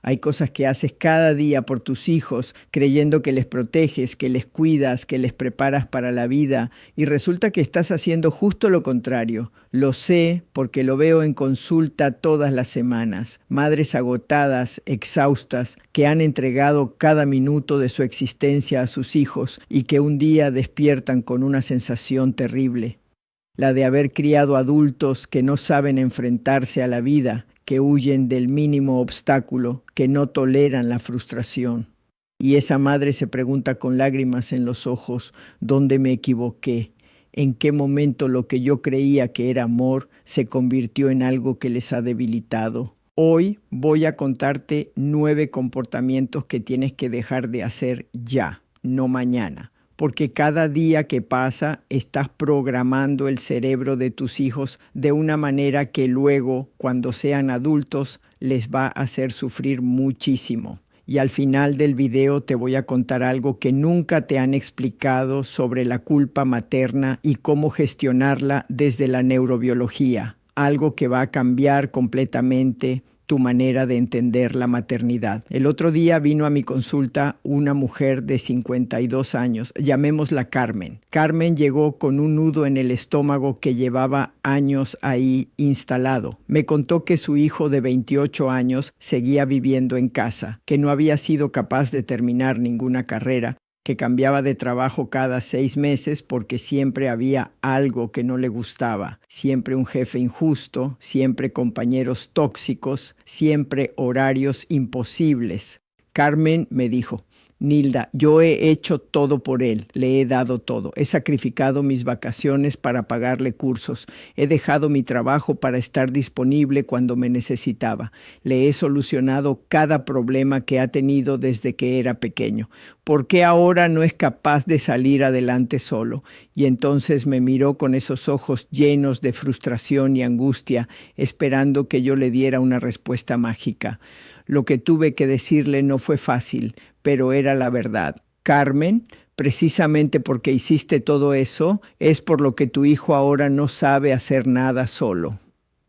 Hay cosas que haces cada día por tus hijos, creyendo que les proteges, que les cuidas, que les preparas para la vida, y resulta que estás haciendo justo lo contrario. Lo sé porque lo veo en consulta todas las semanas. Madres agotadas, exhaustas, que han entregado cada minuto de su existencia a sus hijos y que un día despiertan con una sensación terrible. La de haber criado adultos que no saben enfrentarse a la vida, que huyen del mínimo obstáculo, que no toleran la frustración. Y esa madre se pregunta con lágrimas en los ojos, ¿dónde me equivoqué? ¿En qué momento lo que yo creía que era amor se convirtió en algo que les ha debilitado? Hoy voy a contarte 9 comportamientos que tienes que dejar de hacer ya, no mañana. Porque cada día que pasa estás programando el cerebro de tus hijos de una manera que luego, cuando sean adultos, les va a hacer sufrir muchísimo. Y al final del video te voy a contar algo que nunca te han explicado sobre la culpa materna y cómo gestionarla desde la neurobiología. Algo que va a cambiar completamente tu manera de entender la maternidad. El otro día vino a mi consulta una mujer de 52 años, llamémosla Carmen. Carmen llegó con un nudo en el estómago que llevaba años ahí instalado. Me contó que su hijo de 28 años seguía viviendo en casa, que no había sido capaz de terminar ninguna carrera, que cambiaba de trabajo cada 6 meses porque siempre había algo que no le gustaba, siempre un jefe injusto, siempre compañeros tóxicos, siempre horarios imposibles. Carmen me dijo, Nilda, yo he hecho todo por él, le he dado todo, he sacrificado mis vacaciones para pagarle cursos, he dejado mi trabajo para estar disponible cuando me necesitaba, le he solucionado cada problema que ha tenido desde que era pequeño. ¿Por qué ahora no es capaz de salir adelante solo? Y entonces me miró con esos ojos llenos de frustración y angustia, esperando que yo le diera una respuesta mágica. Lo que tuve que decirle no fue fácil, pero era la verdad. Carmen, precisamente porque hiciste todo eso, es por lo que tu hijo ahora no sabe hacer nada solo.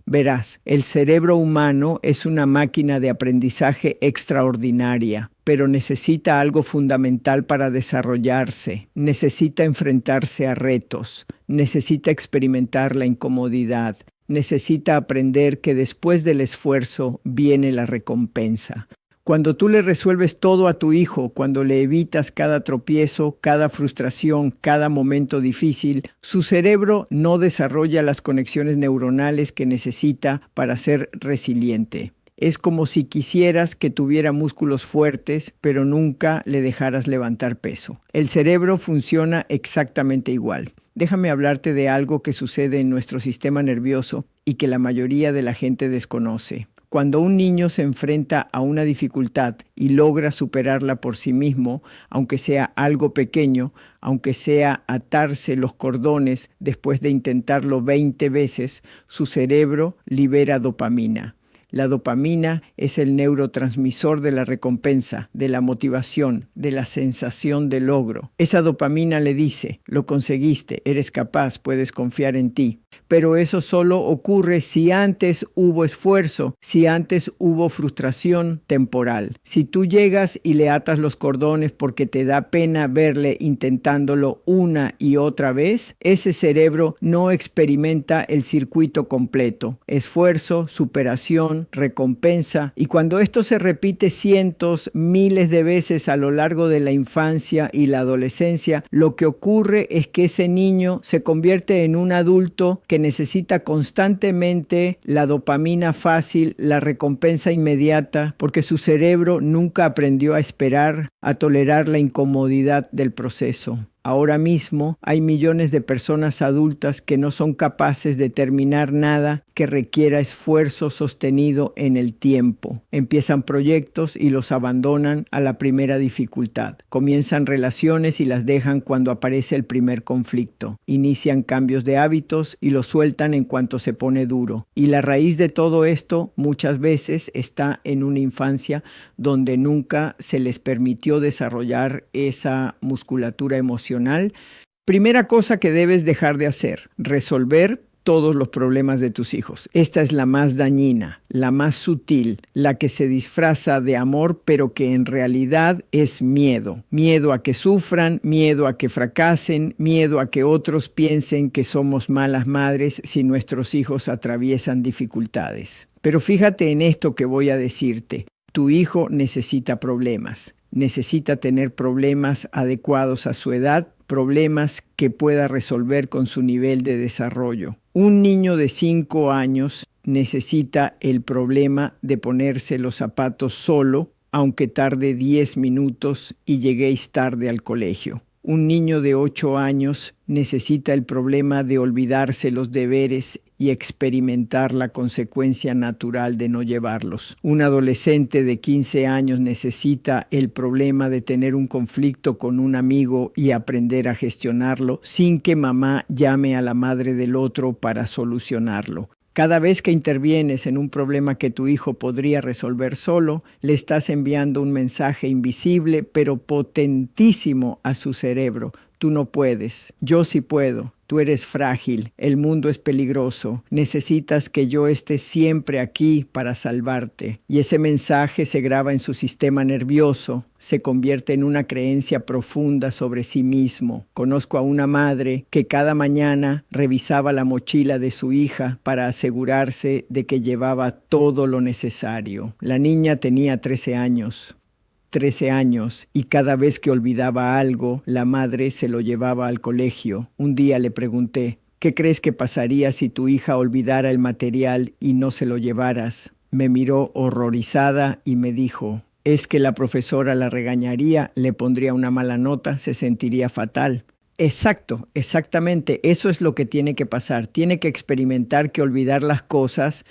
Verás, el cerebro humano es una máquina de aprendizaje extraordinaria, pero necesita algo fundamental para desarrollarse. Necesita enfrentarse a retos, necesita experimentar la incomodidad, necesita aprender que después del esfuerzo viene la recompensa. Cuando tú le resuelves todo a tu hijo, cuando le evitas cada tropiezo, cada frustración, cada momento difícil, su cerebro no desarrolla las conexiones neuronales que necesita para ser resiliente. Es como si quisieras que tuviera músculos fuertes, pero nunca le dejaras levantar peso. El cerebro funciona exactamente igual. Déjame hablarte de algo que sucede en nuestro sistema nervioso y que la mayoría de la gente desconoce. Cuando un niño se enfrenta a una dificultad y logra superarla por sí mismo, aunque sea algo pequeño, aunque sea atarse los cordones después de intentarlo 20 veces, su cerebro libera dopamina. La dopamina es el neurotransmisor de la recompensa, de la motivación, de la sensación de logro. Esa dopamina le dice, lo conseguiste, eres capaz, puedes confiar en ti. Pero eso solo ocurre si antes hubo esfuerzo, si antes hubo frustración temporal. Si tú llegas y le atas los cordones porque te da pena verle intentándolo una y otra vez, ese cerebro no experimenta el circuito completo. Esfuerzo, superación, recompensa. Y cuando esto se repite cientos, miles de veces a lo largo de la infancia y la adolescencia, lo que ocurre es que ese niño se convierte en un adulto que necesita constantemente la dopamina fácil, la recompensa inmediata, porque su cerebro nunca aprendió a esperar, a tolerar la incomodidad del proceso. Ahora mismo hay millones de personas adultas que no son capaces de terminar nada que requiera esfuerzo sostenido en el tiempo. Empiezan proyectos y los abandonan a la primera dificultad. Comienzan relaciones y las dejan cuando aparece el primer conflicto. Inician cambios de hábitos y los sueltan en cuanto se pone duro. Y la raíz de todo esto muchas veces está en una infancia donde nunca se les permitió desarrollar esa musculatura emocional. Primera cosa que debes dejar de hacer, resolver todos los problemas de tus hijos. Esta es la más dañina, la más sutil, la que se disfraza de amor, pero que en realidad es miedo. Miedo a que sufran, miedo a que fracasen, miedo a que otros piensen que somos malas madres si nuestros hijos atraviesan dificultades. Pero fíjate en esto que voy a decirte. Tu hijo necesita problemas. Necesita tener problemas adecuados a su edad, problemas que pueda resolver con su nivel de desarrollo. Un niño de 5 años necesita el problema de ponerse los zapatos solo, aunque tarde 10 minutos y lleguéis tarde al colegio. Un niño de 8 años necesita el problema de olvidarse los deberes y experimentar la consecuencia natural de no llevarlos. Un adolescente de 15 años necesita el problema de tener un conflicto con un amigo y aprender a gestionarlo sin que mamá llame a la madre del otro para solucionarlo. Cada vez que intervienes en un problema que tu hijo podría resolver solo, le estás enviando un mensaje invisible pero potentísimo a su cerebro. Tú no puedes, yo sí puedo. Tú eres frágil, el mundo es peligroso, necesitas que yo esté siempre aquí para salvarte. Y ese mensaje se graba en su sistema nervioso, se convierte en una creencia profunda sobre sí mismo. Conozco a una madre que cada mañana revisaba la mochila de su hija para asegurarse de que llevaba todo lo necesario. La niña tenía 13 años y cada vez que olvidaba algo, la madre se lo llevaba al colegio. Un día le pregunté, ¿qué crees que pasaría si tu hija olvidara el material y no se lo llevaras? Me miró horrorizada y me dijo, es que la profesora la regañaría, le pondría una mala nota, se sentiría fatal. Exactamente, eso es lo que tiene que pasar. Tiene que experimentar que olvidar las cosas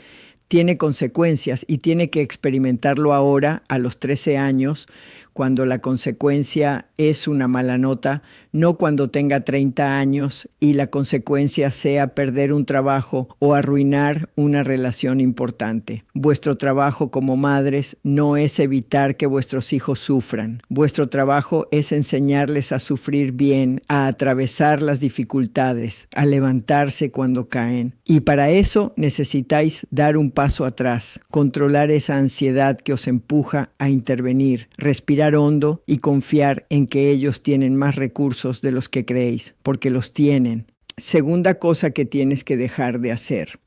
tiene consecuencias y tiene que experimentarlo ahora, a los 13 años, cuando la consecuencia es una mala nota, no cuando tenga 30 años y la consecuencia sea perder un trabajo o arruinar una relación importante. Vuestro trabajo como madres no es evitar que vuestros hijos sufran. Vuestro trabajo es enseñarles a sufrir bien, a atravesar las dificultades, a levantarse cuando caen. Y para eso necesitáis dar un paso atrás, controlar esa ansiedad que os empuja a intervenir, respirar hondo y confiar en que ellos tienen más recursos de los que creéis, porque los tienen. Segunda cosa que tienes que dejar de hacer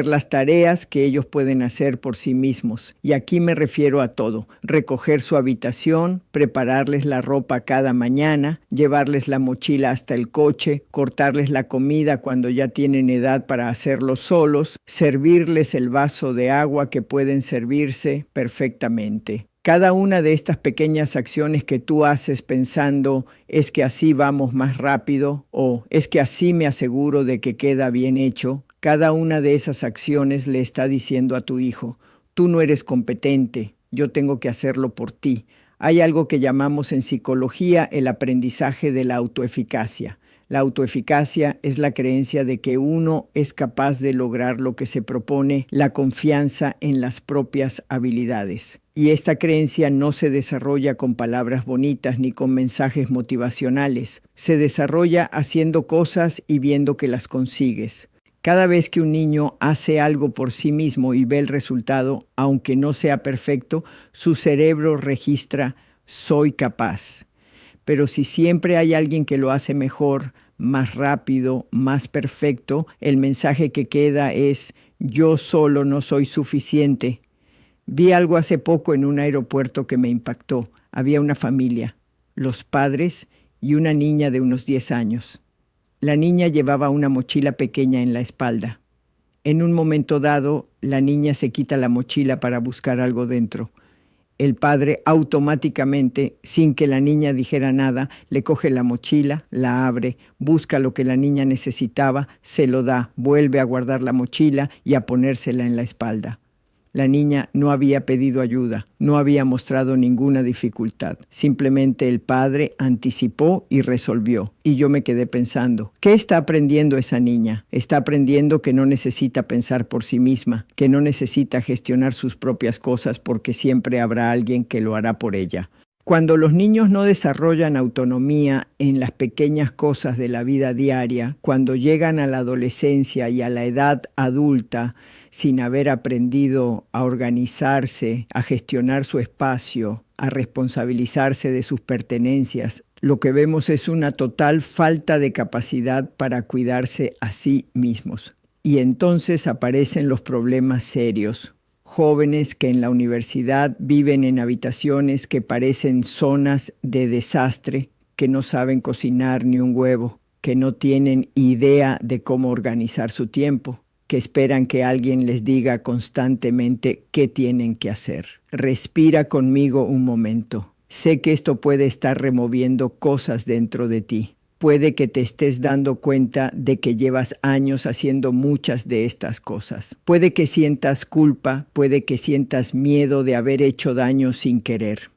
las tareas que ellos pueden hacer por sí mismos. Y aquí me refiero a todo: recoger su habitación, prepararles la ropa cada mañana, llevarles la mochila hasta el coche, cortarles la comida cuando ya tienen edad para hacerlo solos, servirles el vaso de agua que pueden servirse perfectamente. Cada una de estas pequeñas acciones que tú haces pensando es que así vamos más rápido o es que así me aseguro de que queda bien hecho, cada una de esas acciones le está diciendo a tu hijo, tú no eres competente, yo tengo que hacerlo por ti. Hay algo que llamamos en psicología el aprendizaje de la autoeficacia. La autoeficacia es la creencia de que uno es capaz de lograr lo que se propone, la confianza en las propias habilidades. Y esta creencia no se desarrolla con palabras bonitas ni con mensajes motivacionales. Se desarrolla haciendo cosas y viendo que las consigues. Cada vez que un niño hace algo por sí mismo y ve el resultado, aunque no sea perfecto, su cerebro registra «soy capaz». Pero si siempre hay alguien que lo hace mejor, más rápido, más perfecto, el mensaje que queda es «yo solo no soy suficiente». Vi algo hace poco en un aeropuerto que me impactó. Había una familia, los padres y una niña de unos 10 años. La niña llevaba una mochila pequeña en la espalda. En un momento dado, la niña se quita la mochila para buscar algo dentro. El padre automáticamente, sin que la niña dijera nada, le coge la mochila, la abre, busca lo que la niña necesitaba, se lo da, vuelve a guardar la mochila y a ponérsela en la espalda. La niña no había pedido ayuda, no había mostrado ninguna dificultad. Simplemente el padre anticipó y resolvió. Y yo me quedé pensando, ¿qué está aprendiendo esa niña? Está aprendiendo que no necesita pensar por sí misma, que no necesita gestionar sus propias cosas porque siempre habrá alguien que lo hará por ella. Cuando los niños no desarrollan autonomía en las pequeñas cosas de la vida diaria, cuando llegan a la adolescencia y a la edad adulta sin haber aprendido a organizarse, a gestionar su espacio, a responsabilizarse de sus pertenencias, lo que vemos es una total falta de capacidad para cuidarse a sí mismos. Y entonces aparecen los problemas serios. Jóvenes que en la universidad viven en habitaciones que parecen zonas de desastre, que no saben cocinar ni un huevo, que no tienen idea de cómo organizar su tiempo, que esperan que alguien les diga constantemente qué tienen que hacer. Respira conmigo un momento. Sé que esto puede estar removiendo cosas dentro de ti. Puede que te estés dando cuenta de que llevas años haciendo muchas de estas cosas. Puede que sientas culpa, puede que sientas miedo de haber hecho daño sin querer.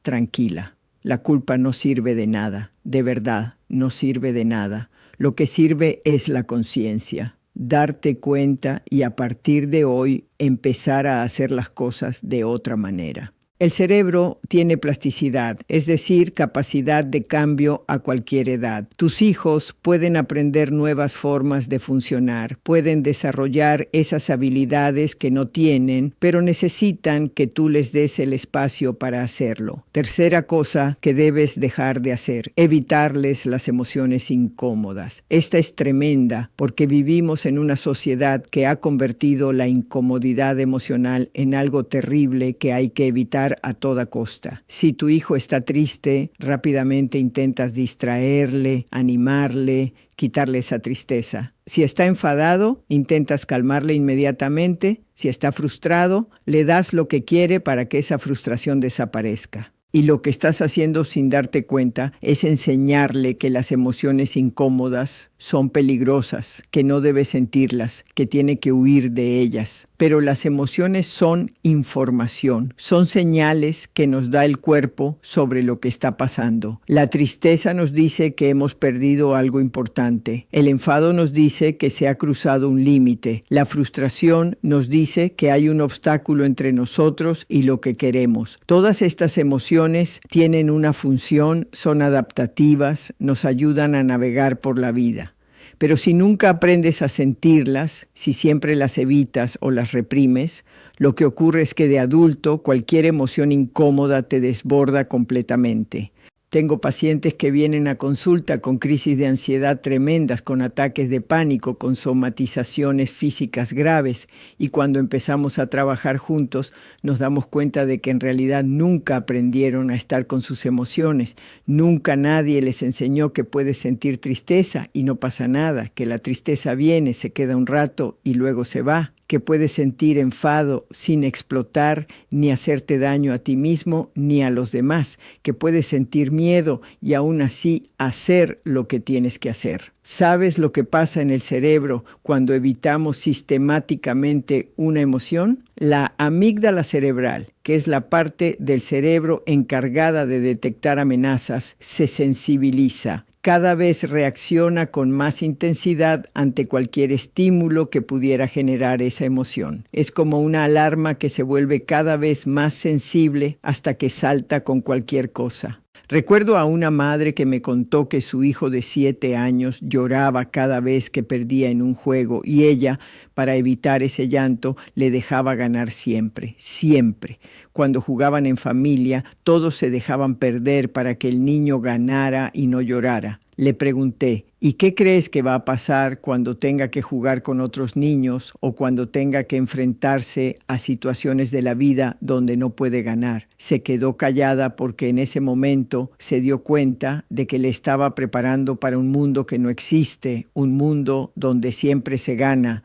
Tranquila, la culpa no sirve de nada, de verdad, no sirve de nada. Lo que sirve es la conciencia, darte cuenta y a partir de hoy empezar a hacer las cosas de otra manera. El cerebro tiene plasticidad, es decir, capacidad de cambio a cualquier edad. Tus hijos pueden aprender nuevas formas de funcionar, pueden desarrollar esas habilidades que no tienen, pero necesitan que tú les des el espacio para hacerlo. Tercera cosa que debes dejar de hacer, evitarles las emociones incómodas. Esta es tremenda porque vivimos en una sociedad que ha convertido la incomodidad emocional en algo terrible que hay que evitar a toda costa. Si tu hijo está triste, rápidamente intentas distraerle, animarle, quitarle esa tristeza. Si está enfadado, intentas calmarle inmediatamente. Si está frustrado, le das lo que quiere para que esa frustración desaparezca. Y lo que estás haciendo sin darte cuenta es enseñarle que las emociones incómodas son peligrosas, que no debe sentirlas, que tiene que huir de ellas. Pero las emociones son información, son señales que nos da el cuerpo sobre lo que está pasando. La tristeza nos dice que hemos perdido algo importante. El enfado nos dice que se ha cruzado un límite. La frustración nos dice que hay un obstáculo entre nosotros y lo que queremos. Todas estas emociones tienen una función, son adaptativas, nos ayudan a navegar por la vida. Pero si nunca aprendes a sentirlas, si siempre las evitas o las reprimes, lo que ocurre es que de adulto cualquier emoción incómoda te desborda completamente. Tengo pacientes que vienen a consulta con crisis de ansiedad tremendas, con ataques de pánico, con somatizaciones físicas graves, y cuando empezamos a trabajar juntos nos damos cuenta de que en realidad nunca aprendieron a estar con sus emociones. Nunca nadie les enseñó que puedes sentir tristeza y no pasa nada, que la tristeza viene, se queda un rato y luego se va, que puedes sentir enfado sin explotar ni hacerte daño a ti mismo ni a los demás, que puedes sentir miedo y aún así hacer lo que tienes que hacer. ¿Sabes lo que pasa en el cerebro cuando evitamos sistemáticamente una emoción? La amígdala cerebral, que es la parte del cerebro encargada de detectar amenazas, se sensibiliza. Cada vez reacciona con más intensidad ante cualquier estímulo que pudiera generar esa emoción. Es como una alarma que se vuelve cada vez más sensible hasta que salta con cualquier cosa. Recuerdo a una madre que me contó que su hijo de 7 años lloraba cada vez que perdía en un juego y ella, para evitar ese llanto, le dejaba ganar siempre, siempre. Cuando jugaban en familia, todos se dejaban perder para que el niño ganara y no llorara. Le pregunté, ¿y qué crees que va a pasar cuando tenga que jugar con otros niños o cuando tenga que enfrentarse a situaciones de la vida donde no puede ganar? Se quedó callada porque en ese momento se dio cuenta de que le estaba preparando para un mundo que no existe, un mundo donde siempre se gana,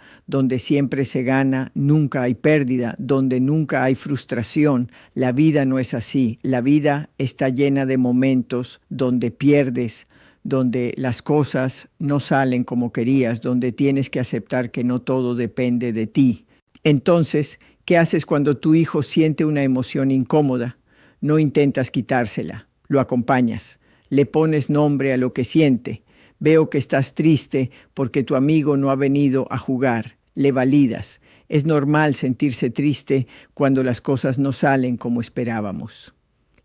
nunca hay pérdida, donde nunca hay frustración. La vida no es así, la vida está llena de momentos donde pierdes, donde las cosas no salen como querías, donde tienes que aceptar que no todo depende de ti. Entonces, ¿qué haces cuando tu hijo siente una emoción incómoda? No intentas quitársela, lo acompañas, le pones nombre a lo que siente. Veo que estás triste porque tu amigo no ha venido a jugar, le validas. Es normal sentirse triste cuando las cosas no salen como esperábamos.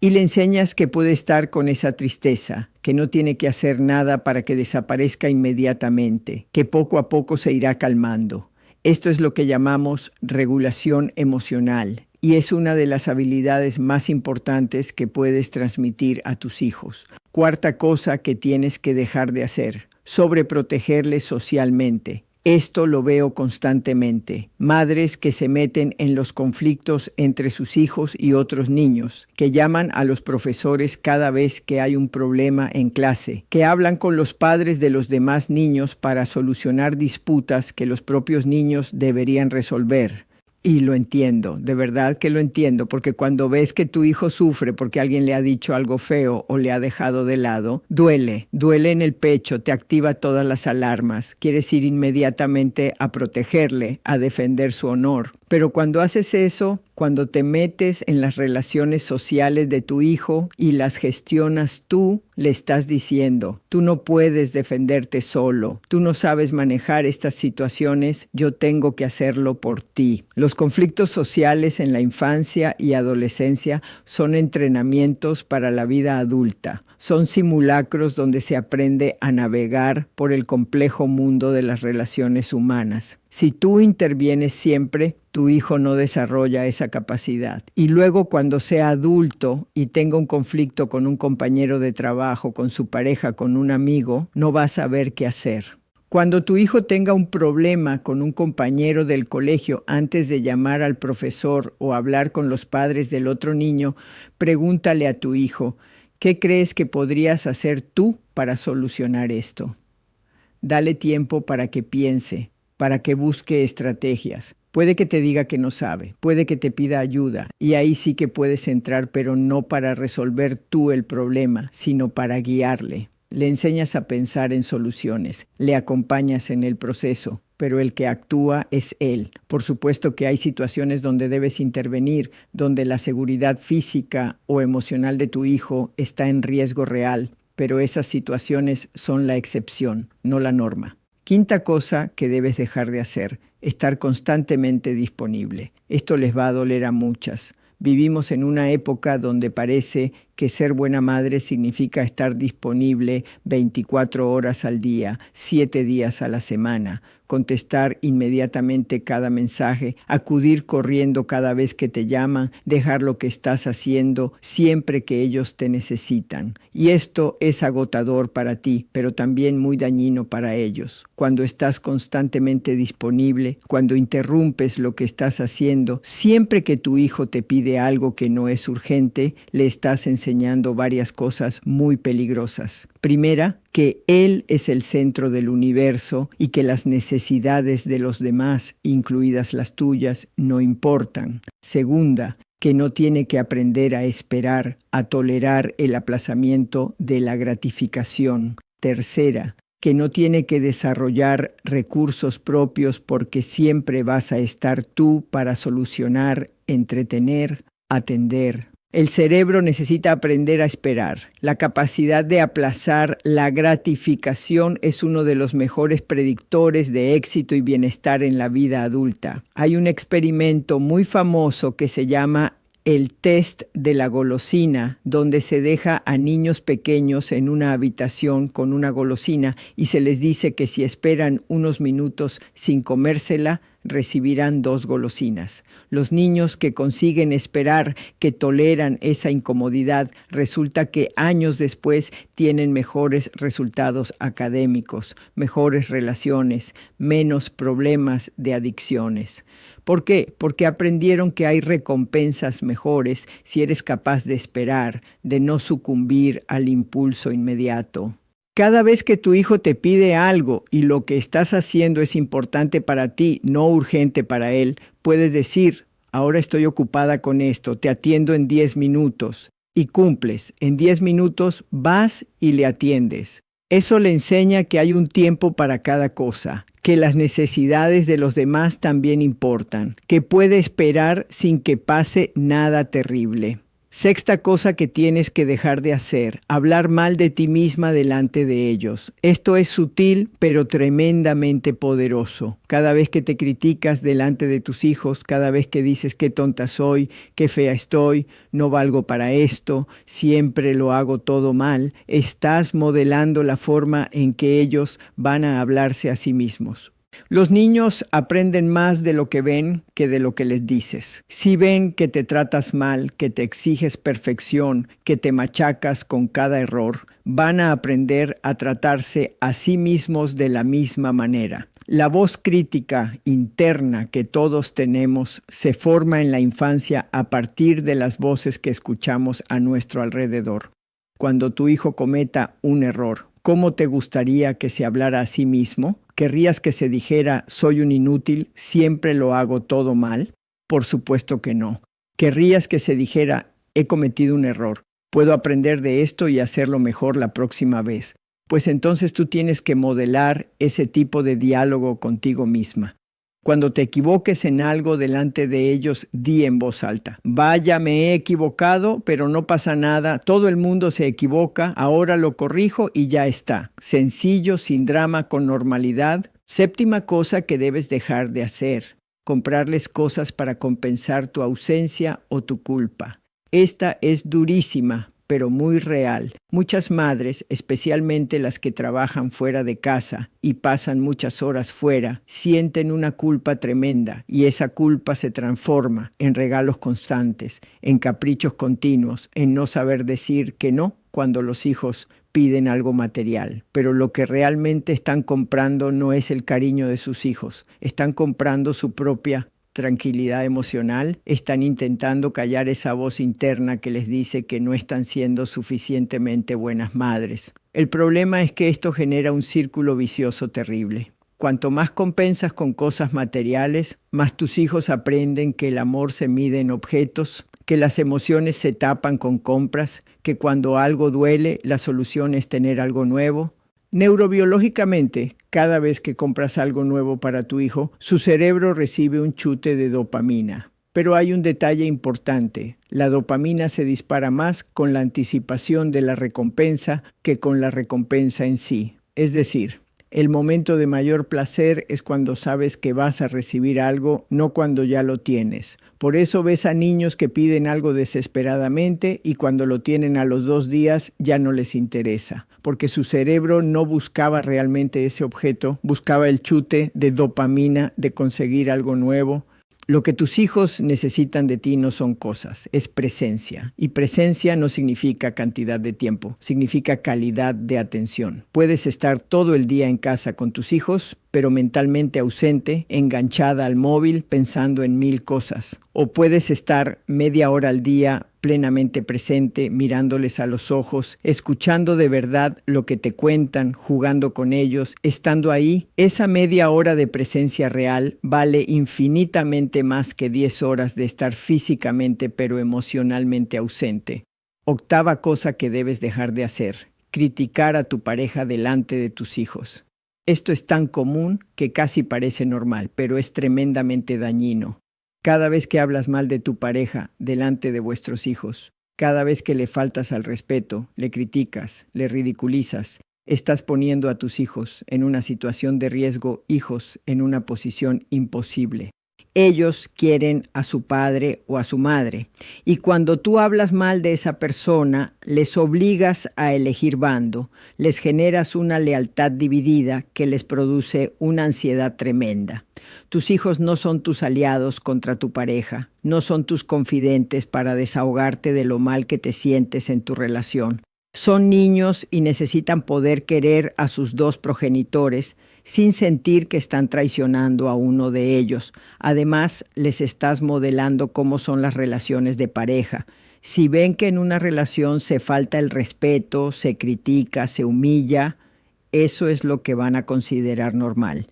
Y le enseñas que puede estar con esa tristeza, que no tiene que hacer nada para que desaparezca inmediatamente, que poco a poco se irá calmando. Esto es lo que llamamos regulación emocional y es una de las habilidades más importantes que puedes transmitir a tus hijos. Cuarta cosa que tienes que dejar de hacer: sobreprotegerles socialmente. Esto lo veo constantemente. Madres que se meten en los conflictos entre sus hijos y otros niños, que llaman a los profesores cada vez que hay un problema en clase, que hablan con los padres de los demás niños para solucionar disputas que los propios niños deberían resolver. Y lo entiendo, de verdad que lo entiendo, porque cuando ves que tu hijo sufre porque alguien le ha dicho algo feo o le ha dejado de lado, duele en el pecho, te activa todas las alarmas, quieres ir inmediatamente a protegerle, a defender su honor. Pero cuando haces eso, cuando te metes en las relaciones sociales de tu hijo y las gestionas tú, le estás diciendo: tú no puedes defenderte solo, tú no sabes manejar estas situaciones, yo tengo que hacerlo por ti. Los conflictos sociales en la infancia y adolescencia son entrenamientos para la vida adulta. Son simulacros donde se aprende a navegar por el complejo mundo de las relaciones humanas. Si tú intervienes siempre, tu hijo no desarrolla esa capacidad. Y luego, cuando sea adulto y tenga un conflicto con un compañero de trabajo, con su pareja, con un amigo, no va a saber qué hacer. Cuando tu hijo tenga un problema con un compañero del colegio, antes de llamar al profesor o hablar con los padres del otro niño, pregúntale a tu hijo: ¿qué crees que podrías hacer tú para solucionar esto? Dale tiempo para que piense, para que busque estrategias. Puede que te diga que no sabe, puede que te pida ayuda, y ahí sí que puedes entrar, pero no para resolver tú el problema, sino para guiarle. Le enseñas a pensar en soluciones, le acompañas en el proceso, pero el que actúa es él. Por supuesto que hay situaciones donde debes intervenir, donde la seguridad física o emocional de tu hijo está en riesgo real, pero esas situaciones son la excepción, no la norma. Quinta cosa que debes dejar de hacer: estar constantemente disponible. Esto les va a doler a muchas. Vivimos en una época donde parece que ser buena madre significa estar disponible 24 horas al día, 7 días a la semana, contestar inmediatamente cada mensaje, acudir corriendo cada vez que te llaman, dejar lo que estás haciendo siempre que ellos te necesitan. Y esto es agotador para ti, pero también muy dañino para ellos. Cuando estás constantemente disponible, cuando interrumpes lo que estás haciendo, siempre que tu hijo te pide algo que no es urgente, le estás enseñando varias cosas muy peligrosas. Primera, que él es el centro del universo y que las necesidades de los demás, incluidas las tuyas, no importan. Segunda, que no tiene que aprender a esperar, a tolerar el aplazamiento de la gratificación. Tercera, que no tiene que desarrollar recursos propios porque siempre vas a estar tú para solucionar, entretener, atender. El cerebro necesita aprender a esperar. La capacidad de aplazar la gratificación es uno de los mejores predictores de éxito y bienestar en la vida adulta. Hay un experimento muy famoso que se llama el test de la golosina, donde se deja a niños pequeños en una habitación con una golosina y se les dice que si esperan unos minutos sin comérsela, recibirán 2 golosinas. Los niños que consiguen esperar, que toleran esa incomodidad, resulta que años después tienen mejores resultados académicos, mejores relaciones, menos problemas de adicciones. ¿Por qué? Porque aprendieron que hay recompensas mejores si eres capaz de esperar, de no sucumbir al impulso inmediato. Cada vez que tu hijo te pide algo y lo que estás haciendo es importante para ti, no urgente para él, puedes decir: ahora estoy ocupada con esto, te atiendo en 10 minutos. Y cumples. En 10 minutos vas y le atiendes. Eso le enseña que hay un tiempo para cada cosa, que las necesidades de los demás también importan, que puede esperar sin que pase nada terrible. Sexta cosa que tienes que dejar de hacer, hablar mal de ti misma delante de ellos. Esto es sutil, pero tremendamente poderoso. Cada vez que te criticas delante de tus hijos, cada vez que dices qué tonta soy, qué fea estoy, no valgo para esto, siempre lo hago todo mal, estás modelando la forma en que ellos van a hablarse a sí mismos. Los niños aprenden más de lo que ven que de lo que les dices. Si ven que te tratas mal, que te exiges perfección, que te machacas con cada error, van a aprender a tratarse a sí mismos de la misma manera. La voz crítica interna que todos tenemos se forma en la infancia a partir de las voces que escuchamos a nuestro alrededor. Cuando tu hijo cometa un error, ¿cómo te gustaría que se hablara a sí mismo? ¿Querrías que se dijera, soy un inútil, siempre lo hago todo mal? Por supuesto que no. ¿Querrías que se dijera, he cometido un error, puedo aprender de esto y hacerlo mejor la próxima vez? Pues entonces tú tienes que modelar ese tipo de diálogo contigo misma. Cuando te equivoques en algo delante de ellos, di en voz alta, vaya, me he equivocado, pero no pasa nada, todo el mundo se equivoca, ahora lo corrijo y ya está. Sencillo, sin drama, con normalidad. Séptima cosa que debes dejar de hacer, comprarles cosas para compensar tu ausencia o tu culpa. Esta es durísima, pero muy real. Muchas madres, especialmente las que trabajan fuera de casa y pasan muchas horas fuera, sienten una culpa tremenda y esa culpa se transforma en regalos constantes, en caprichos continuos, en no saber decir que no cuando los hijos piden algo material. Pero lo que realmente están comprando no es el cariño de sus hijos, están comprando su propia tranquilidad emocional, están intentando callar esa voz interna que les dice que no están siendo suficientemente buenas madres. El problema es que esto genera un círculo vicioso terrible. Cuanto más compensas con cosas materiales, más tus hijos aprenden que el amor se mide en objetos, que las emociones se tapan con compras, que cuando algo duele, la solución es tener algo nuevo. Neurobiológicamente, cada vez que compras algo nuevo para tu hijo, su cerebro recibe un chute de dopamina. Pero hay un detalle importante. La dopamina se dispara más con la anticipación de la recompensa que con la recompensa en sí. Es decir, el momento de mayor placer es cuando sabes que vas a recibir algo, no cuando ya lo tienes. Por eso ves a niños que piden algo desesperadamente y cuando lo tienen a los 2 días ya no les interesa, porque su cerebro no buscaba realmente ese objeto, buscaba el chute de dopamina de conseguir algo nuevo. Lo que tus hijos necesitan de ti no son cosas, es presencia. Y presencia no significa cantidad de tiempo, significa calidad de atención. Puedes estar todo el día en casa con tus hijos, pero mentalmente ausente, enganchada al móvil, pensando en 1000 cosas. O puedes estar media hora al día plenamente presente, mirándoles a los ojos, escuchando de verdad lo que te cuentan, jugando con ellos, estando ahí. Esa media hora de presencia real vale infinitamente más que 10 horas de estar físicamente pero emocionalmente ausente. Octava cosa que debes dejar de hacer: criticar a tu pareja delante de tus hijos. Esto es tan común que casi parece normal, pero es tremendamente dañino. Cada vez que hablas mal de tu pareja delante de vuestros hijos, cada vez que le faltas al respeto, le criticas, le ridiculizas, estás poniendo a tus hijos en una situación de riesgo, hijos en una posición imposible. Ellos quieren a su padre o a su madre, y cuando tú hablas mal de esa persona, les obligas a elegir bando, les generas una lealtad dividida que les produce una ansiedad tremenda. Tus hijos no son tus aliados contra tu pareja, no son tus confidentes para desahogarte de lo mal que te sientes en tu relación. Son niños y necesitan poder querer a sus 2 progenitores sin sentir que están traicionando a uno de ellos. Además, les estás modelando cómo son las relaciones de pareja. Si ven que en una relación se falta el respeto, se critica, se humilla, eso es lo que van a considerar normal.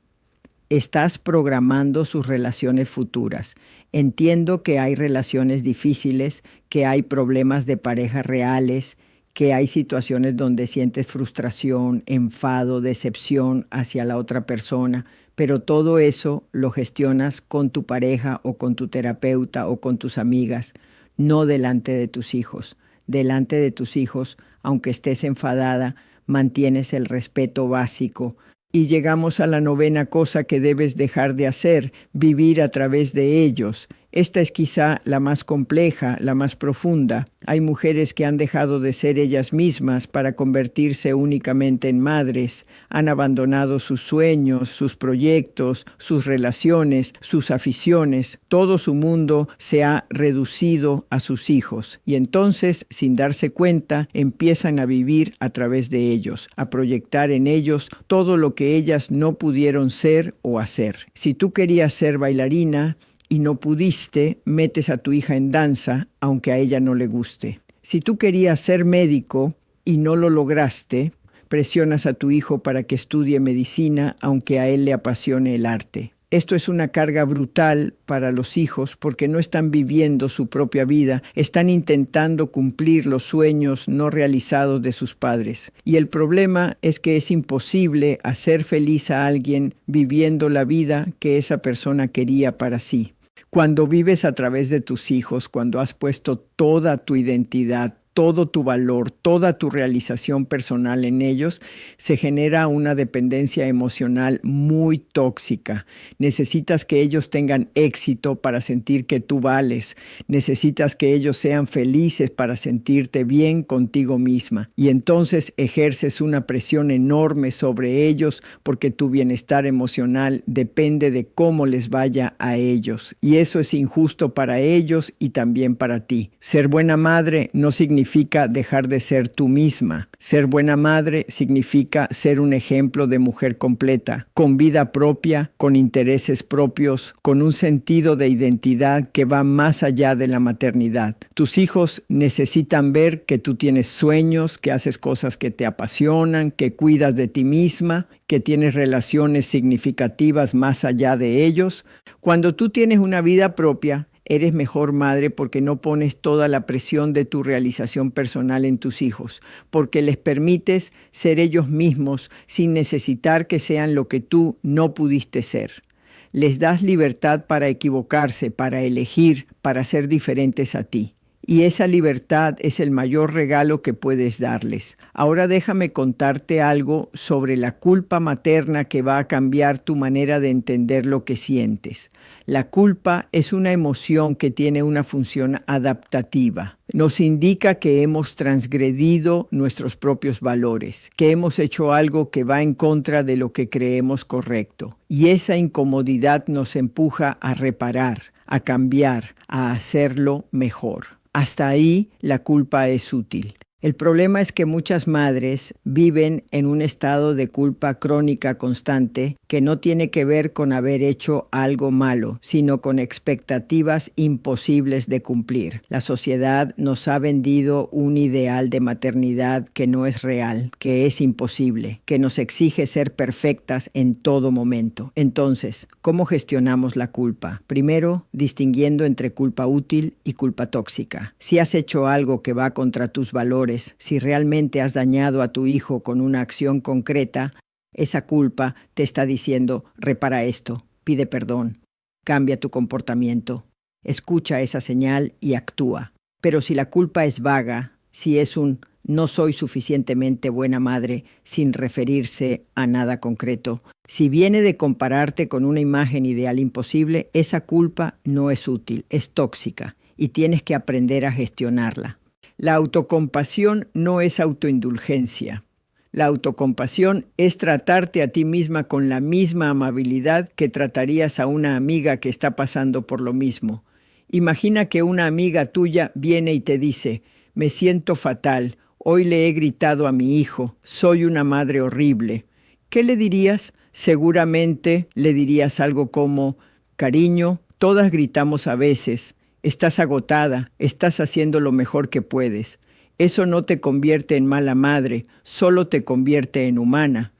Estás programando sus relaciones futuras. Entiendo que hay relaciones difíciles, que hay problemas de pareja reales, que hay situaciones donde sientes frustración, enfado, decepción hacia la otra persona, pero todo eso lo gestionas con tu pareja o con tu terapeuta o con tus amigas. no delante de tus hijos. Delante de tus hijos, aunque estés enfadada, mantienes el respeto básico. Y llegamos a la 9ª cosa que debes dejar de hacer, vivir a través de ellos. Esta es quizá la más compleja, la más profunda. Hay mujeres que han dejado de ser ellas mismas para convertirse únicamente en madres. Han abandonado sus sueños, sus proyectos, sus relaciones, sus aficiones. Todo su mundo se ha reducido a sus hijos. Y entonces, sin darse cuenta, empiezan a vivir a través de ellos, a proyectar en ellos todo lo que ellas no pudieron ser o hacer. Si tú querías ser bailarina y no pudiste, metes a tu hija en danza, aunque a ella no le guste. Si tú querías ser médico y no lo lograste, presionas a tu hijo para que estudie medicina, aunque a él le apasione el arte. Esto es una carga brutal para los hijos porque no están viviendo su propia vida, están intentando cumplir los sueños no realizados de sus padres. Y el problema es que es imposible hacer feliz a alguien viviendo la vida que esa persona quería para sí. Cuando vives a través de tus hijos, cuando has puesto toda tu identidad, todo tu valor, toda tu realización personal en ellos, se genera una dependencia emocional muy tóxica. Necesitas que ellos tengan éxito para sentir que tú vales. Necesitas que ellos sean felices para sentirte bien contigo misma. Y entonces ejerces una presión enorme sobre ellos porque tu bienestar emocional depende de cómo les vaya a ellos. Y eso es injusto para ellos y también para ti. Ser buena madre no significa dejar de ser tú misma. Ser buena madre significa ser un ejemplo de mujer completa, con vida propia, con intereses propios, con un sentido de identidad que va más allá de la maternidad. Tus hijos necesitan ver que tú tienes sueños, que haces cosas que te apasionan, que cuidas de ti misma, que tienes relaciones significativas más allá de ellos. Cuando tú tienes una vida propia, eres mejor madre porque no pones toda la presión de tu realización personal en tus hijos, porque les permites ser ellos mismos sin necesitar que sean lo que tú no pudiste ser. Les das libertad para equivocarse, para elegir, para ser diferentes a ti. Y esa libertad es el mayor regalo que puedes darles. Ahora déjame contarte algo sobre la culpa materna que va a cambiar tu manera de entender lo que sientes. La culpa es una emoción que tiene una función adaptativa. Nos indica que hemos transgredido nuestros propios valores, que hemos hecho algo que va en contra de lo que creemos correcto. Y esa incomodidad nos empuja a reparar, a cambiar, a hacerlo mejor. Hasta ahí la culpa es útil. El problema es que muchas madres viven en un estado de culpa crónica constante que no tiene que ver con haber hecho algo malo, sino con expectativas imposibles de cumplir. La sociedad nos ha vendido un ideal de maternidad que no es real, que es imposible, que nos exige ser perfectas en todo momento. Entonces, ¿cómo gestionamos la culpa? Primero, distinguiendo entre culpa útil y culpa tóxica. Si has hecho algo que va contra tus valores, si realmente has dañado a tu hijo con una acción concreta, esa culpa te está diciendo, repara esto, pide perdón, cambia tu comportamiento, escucha esa señal y actúa. Pero si la culpa es vaga, si es un no soy suficientemente buena madre sin referirse a nada concreto, si viene de compararte con una imagen ideal imposible, esa culpa no es útil, es tóxica y tienes que aprender a gestionarla. La autocompasión no es autoindulgencia. La autocompasión es tratarte a ti misma con la misma amabilidad que tratarías a una amiga que está pasando por lo mismo. Imagina que una amiga tuya viene y te dice, me siento fatal, hoy le he gritado a mi hijo, soy una madre horrible. ¿Qué le dirías? Seguramente le dirías algo como, cariño, todas gritamos a veces. Estás agotada, estás haciendo lo mejor que puedes. Eso no te convierte en mala madre, solo te convierte en humana.